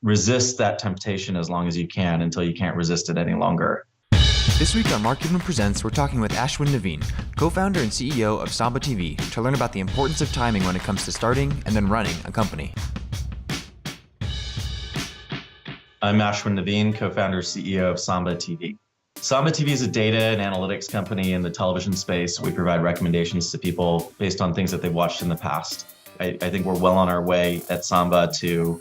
resist that temptation as long as you can until you can't resist it any longer. This week on Marketing Presents, we're talking with Ashwin Naveen, co-founder and CEO of SambaTV, to learn about the importance of timing when it comes to starting and then running a company. I'm Ashwin Naveen, co-founder and CEO of SambaTV. SambaTV is a data and analytics company in the television space. We provide recommendations to people based on things that they've watched in the past. I think we're well on our way at Samba to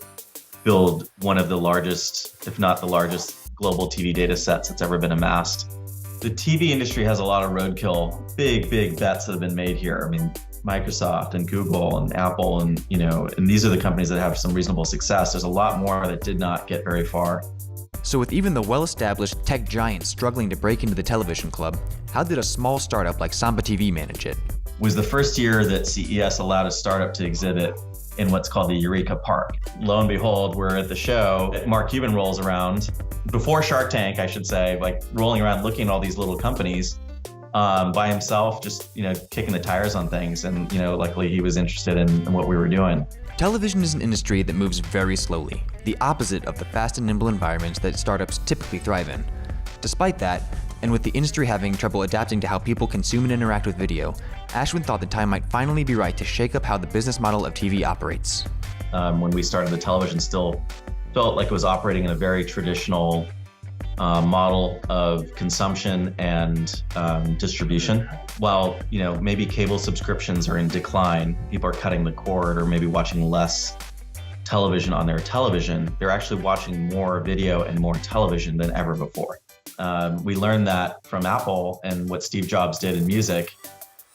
build one of the largest, if not the largest, global TV data sets that's ever been amassed. The TV industry has a lot of roadkill, big bets that have been made here. I mean, Microsoft and Google and Apple and these are the companies that have some reasonable success. There's a lot more that did not get very far. So with even the well-established tech giants struggling to break into the television club, how did a small startup like SambaTV manage it? It was the first year that CES allowed a startup to exhibit in what's called the Eureka Park. Lo and behold, we're at the show. Mark Cuban rolls around, before Shark Tank, I should say, like rolling around looking at all these little companies by himself, just kicking the tires on things. And luckily he was interested in what we were doing. Television is an industry that moves very slowly, the opposite of the fast and nimble environments that startups typically thrive in. Despite that, and with the industry having trouble adapting to how people consume and interact with video, Ashwin thought the time might finally be right to shake up how the business model of TV operates. When we started, the television still felt like it was operating in a very traditional model of consumption and distribution. While maybe cable subscriptions are in decline, people are cutting the cord or maybe watching less television on their television, they're actually watching more video and more television than ever before. We learned that from Apple and what Steve Jobs did in music.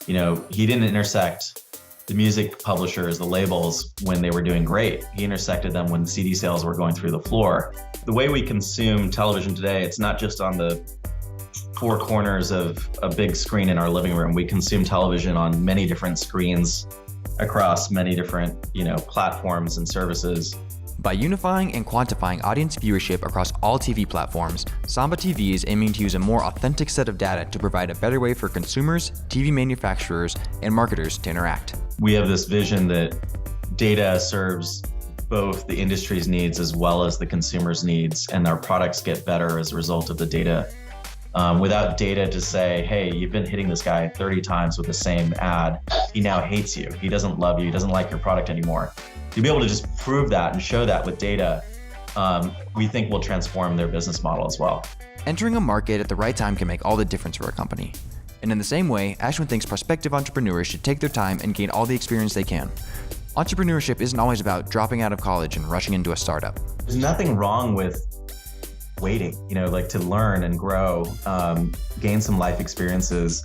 He didn't intersect the music publishers, the labels, when they were doing great. He intersected them when CD sales were going through the floor. The way we consume television today, it's not just on the four corners of a big screen in our living room. We consume television on many different screens across many different, platforms and services. By unifying and quantifying audience viewership across all TV platforms, SambaTV is aiming to use a more authentic set of data to provide a better way for consumers, TV manufacturers, and marketers to interact. We have this vision that data serves both the industry's needs as well as the consumer's needs, and our products get better as a result of the data. Without data to say, hey, you've been hitting this guy 30 times with the same ad, he now hates you, he doesn't love you, he doesn't like your product anymore. To be able to just prove that and show that with data, we think will transform their business model as well. Entering a market at the right time can make all the difference for a company. And in the same way, Ashwin thinks prospective entrepreneurs should take their time and gain all the experience they can. Entrepreneurship isn't always about dropping out of college and rushing into a startup. There's nothing wrong with waiting, to learn and grow, gain some life experiences,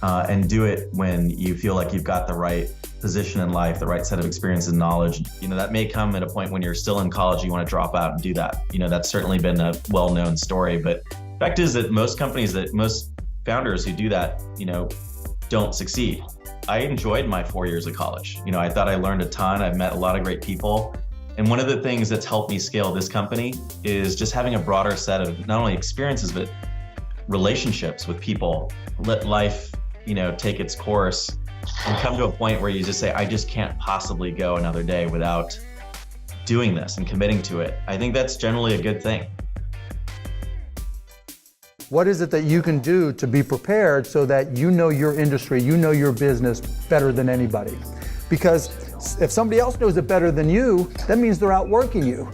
and do it when you feel like you've got the right position in life, the right set of experience and knowledge. That may come at a point when you're still in college, you want to drop out and do that. That's certainly been a well-known story, but the fact is that most founders who do that, don't succeed. I enjoyed my 4 years of college. I thought I learned a ton. I've met a lot of great people. And one of the things that's helped me scale this company is just having a broader set of not only experiences, but relationships with people. Let life, take its course and come to a point where you just say, I just can't possibly go another day without doing this and committing to it. I think that's generally a good thing. What is it that you can do to be prepared so that you know your industry, you know your business better than anybody? Because if somebody else knows it better than you, that means they're outworking you.